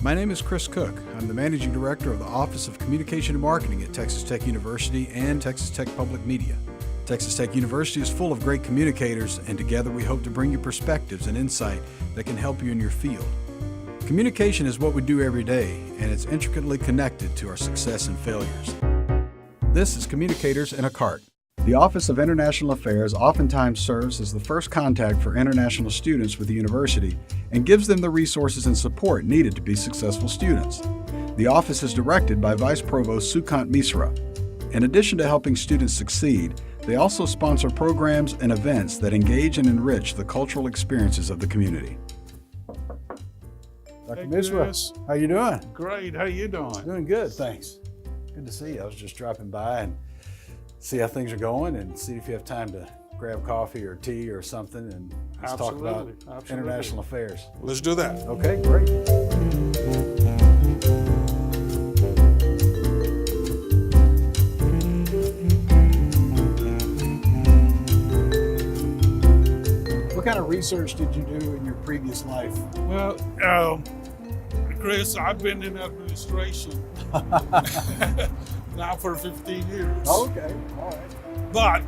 My name is Chris Cook. I'm the Managing Director of the Office of Communication and Marketing at Texas Tech University and Texas Tech Public Media. Texas Tech University is full of great communicators, and together we hope to bring you perspectives and insight that can help you in your field. Communication is what we do every day, and it's intricately connected to our success and failures. This is Communicators in a Cart. The Office of International Affairs oftentimes serves as the first contact for international students with the university and gives them the resources and support needed to be successful students. The office is directed by Vice Provost Sukant Misra. In addition to helping students succeed, they also sponsor programs and events that engage and enrich the cultural experiences of the community. Dr. Misra, Chris. how you doing? Great. How you doing? Doing good, thanks. Good to see you. I was just dropping by and see how things are going and see if you have time to grab coffee or tea or something and let's talk about international affairs. Let's do that. Okay, great. What kind of research did you do in your previous life? Well, Chris, I've been in administration now for 15 years. Okay, all right. But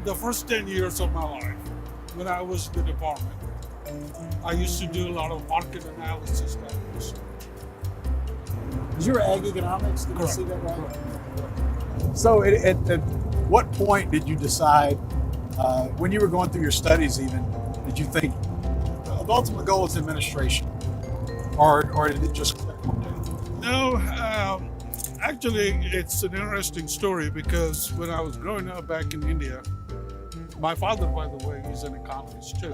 the first 10 years of my life, when I was in the department, I used to do a lot of market analysis type research. Is your ag economics? Did Correct. I see that right? Correct. So at what point did you decide, when you were going through your studies even, did you think the ultimate goal is administration? Or did it just click one day? No, actually, it's an interesting story because when I was growing up back in India, my father, by the way, is an economist too,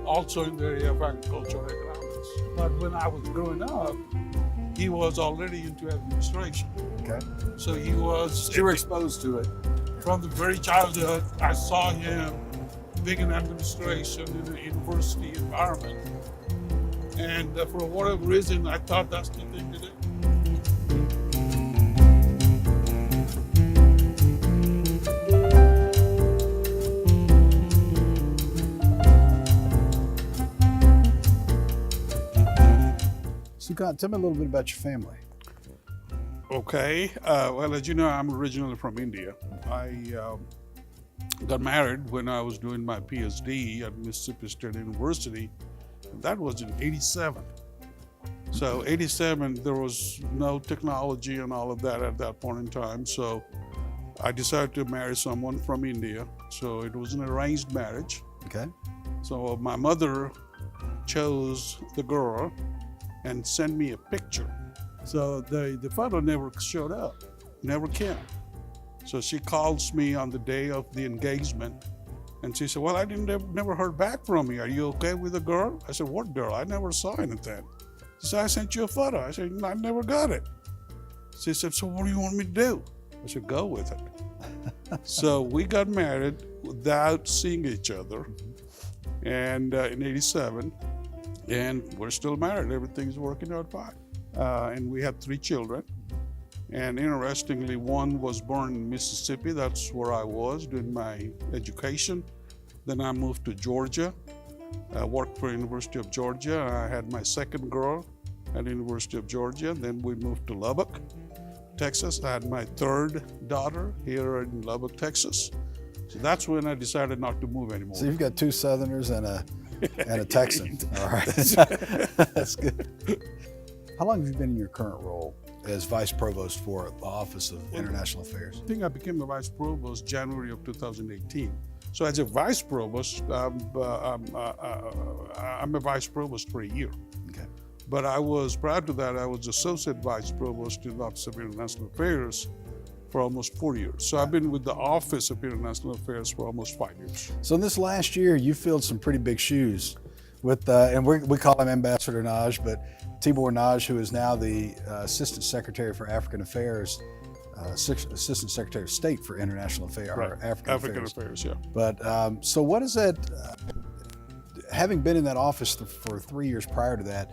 also in the area of agricultural economics. But when I was growing up, he was already into administration. Okay. So he was, You were exposed to it. from the very childhood, I saw him being in administration in a university environment. And for whatever reason, I thought that's the thing to do. Sukant, tell me a little bit about your family. Okay. Well, as you know, I'm originally from India. I got married when I was doing my PhD at Mississippi State University. That was in '87. So '87, there was no technology and all of that at that point in time. So I decided to marry someone from India. So it was an arranged marriage. Okay. So my mother chose the girl and sent me a picture. So the photo never showed up, never came. So she calls me on the day of the engagement and she said, well, I never heard back from you. Are you okay with the girl? I said, what girl? I never saw anything. She said, I sent you a photo. I said, I never got it. She said, so what do you want me to do? I said, go with it. So we got married without seeing each other and in '87. And we're still married. Everything's working out fine. And we had 3 children. And interestingly, one was born in Mississippi. That's where I was doing my education. Then I moved to Georgia. I worked for University of Georgia. I had my second girl at the University of Georgia. Then we moved to Lubbock, Texas. I had my third daughter here in Lubbock, Texas. So that's when I decided not to move anymore. So you've got 2 Southerners and a Texan. All right. That's good. How long have you been in your current role as Vice Provost for the Office of International Affairs? I think I became the Vice Provost January of 2018. So as a Vice Provost, I'm a Vice Provost for a year. Okay. But prior to that, I was Associate Vice Provost in the Office of International Affairs for almost 4 years. So I've been with the Office of International Affairs for almost 5 years. So in this last year, you filled some pretty big shoes with, and we call him Ambassador Naj, but Tibor Naj, who is now the Assistant Secretary for African Affairs, Assistant Secretary of State for International Affairs, Right. or African Affairs, yeah. But so what is that, having been in that office for 3 years prior to that,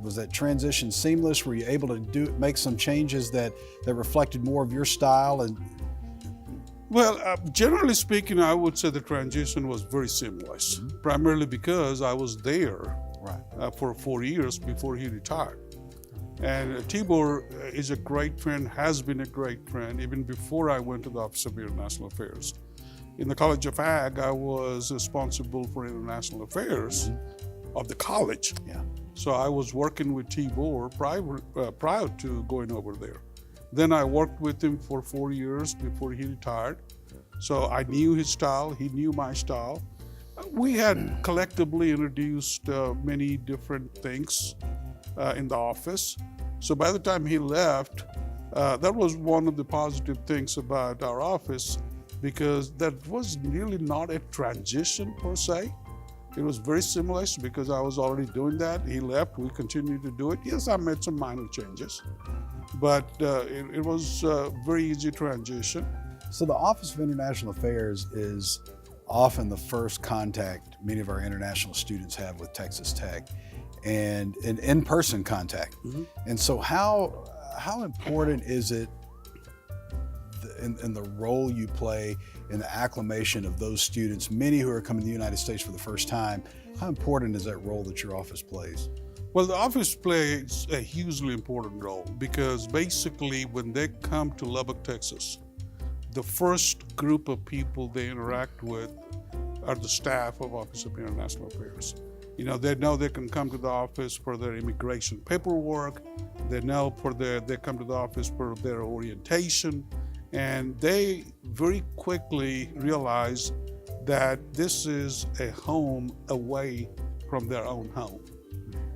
was that transition seamless? Were you able to make some changes that reflected more of your style? And Well, generally speaking, I would say the transition was very seamless, primarily because I was there right. for 4 years before he retired. And Tibor is a great friend, has been a great friend, even before I went to the Office of International Affairs. In the College of Ag, I was responsible for international affairs of the college. Yeah. So I was working with Tibor prior to going over there. Then I worked with him for 4 years before he retired. So I knew his style, he knew my style. We had collectively introduced many different things in the office. So by the time he left, that was one of the positive things about our office, because that was really not a transition per se. It was very seamless because I was already doing that. He left, we continued to do it. Yes, I made some minor changes, but it was a very easy transition. So the Office of International Affairs is often the first contact many of our international students have with Texas Tech, and an in-person contact. And so how important is it in the role you play in the acclimation of those students, many who are coming to the United States for the first time? How important is that role that your office plays? Well, the office plays a hugely important role, because basically when they come to Lubbock, Texas, the first group of people they interact with are the staff of Office of International Affairs. You know they can come to the office for their immigration paperwork. They come to the office for their orientation, and they very quickly realize that this is a home away from their own home.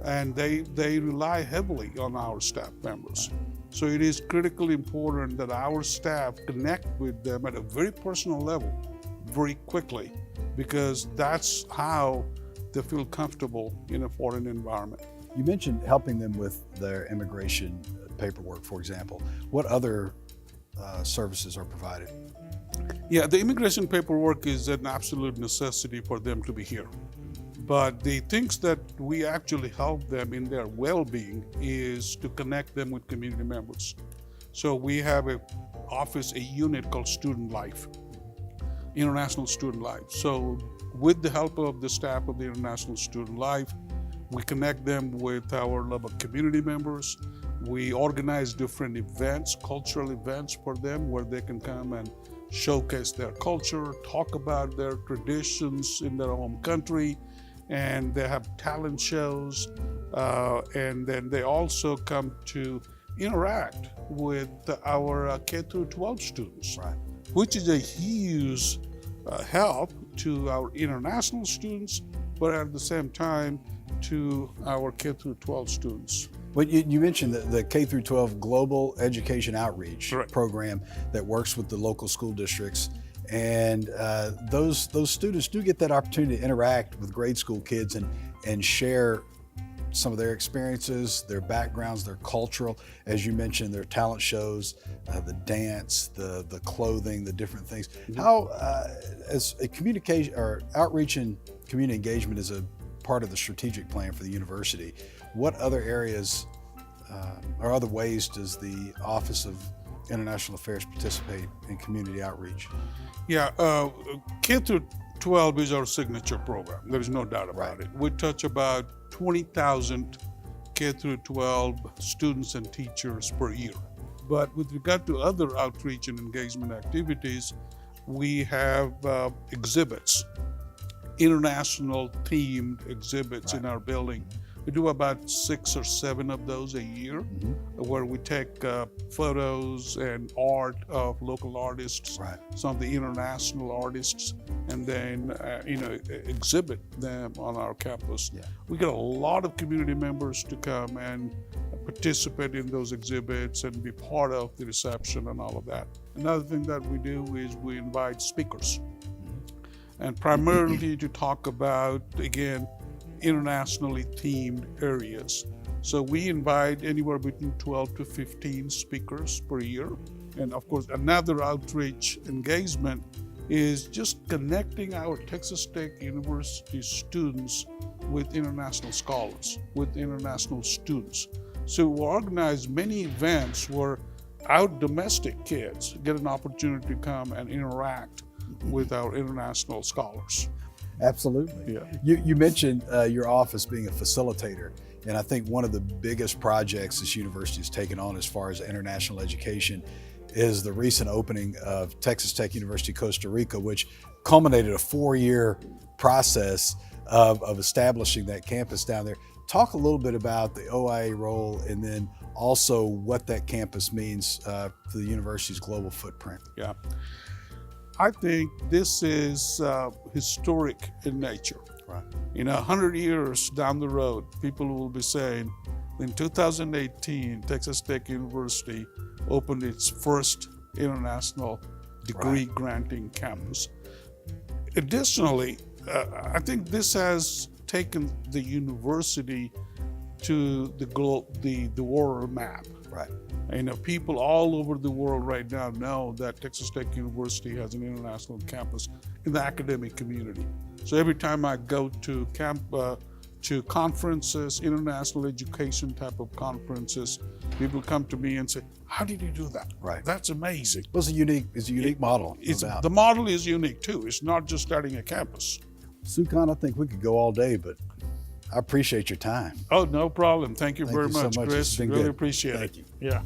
And they rely heavily on our staff members. So it is critically important that our staff connect with them at a very personal level very quickly, because that's how they feel comfortable in a foreign environment. You mentioned helping them with their immigration paperwork, for example. What other services are provided? Yeah, the immigration paperwork is an absolute necessity for them to be here. But the things that we actually help them in their well-being is to connect them with community members. So we have a unit called Student Life, International Student Life. So with the help of the staff of the International Student Life, we connect them with our Lubbock community members. We organize different events, cultural events for them, where they can come and showcase their culture, talk about their traditions in their home country, and they have talent shows, and then they also come to interact with our K through 12 students, Right. which is a huge help to our international students, but at the same time to our K through 12 students. Well, you mentioned the K through 12 Global Education Outreach Correct. program that works with the local school districts. And those students do get that opportunity to interact with grade school kids and share some of their experiences, their backgrounds, their cultural, as you mentioned, their talent shows, the dance, the clothing, the different things. How, as a communication or outreach and community engagement is a part of the strategic plan for the university, what other areas or other ways does the Office of International Affairs participate in community outreach? Yeah, K through 12 is our signature program. There is no doubt about Right. it. We touch about 20,000 K through 12 students and teachers per year. But with regard to other outreach and engagement activities, we have exhibits, international themed exhibits in our building. We do about 6 or 7 of those a year, where we take photos and art of local artists, Right. some of the international artists, and then exhibit them on our campus. Yeah. We get a lot of community members to come and participate in those exhibits and be part of the reception and all of that. Another thing that we do is we invite speakers, and primarily to talk about, again, internationally themed areas. So we invite anywhere between 12 to 15 speakers per year. And of course, another outreach engagement is just connecting our Texas Tech University students with international scholars, with international students. So we organize many events where our domestic kids get an opportunity to come and interact with our international scholars. Absolutely. Yeah. You mentioned your office being a facilitator And I think one of the biggest projects this university has taken on as far as international education is the recent opening of Texas Tech University, Costa Rica, which culminated a 4-year process of establishing that campus down there. Talk a little bit about the OIA role and then also what that campus means to the university's global footprint. Yeah. I think this is historic in nature. Right. 100 years down the road, people will be saying, in 2018, Texas Tech University opened its first international degree granting campus. Additionally, I think this has taken the university to the world map. Right. People all over the world right now know that Texas Tech University has an international campus in the academic community. So every time I go to conferences, international education type of conferences, people come to me and say, "How did you do that?" Right. That's amazing. Well, it's a unique model. The model is unique too. It's not just starting a campus. Sukant, I think we could go all day, but I appreciate your time. Oh, no problem. Thank you very you so much, much. Chris. It's been Really good. appreciate Thank it. you. Yeah.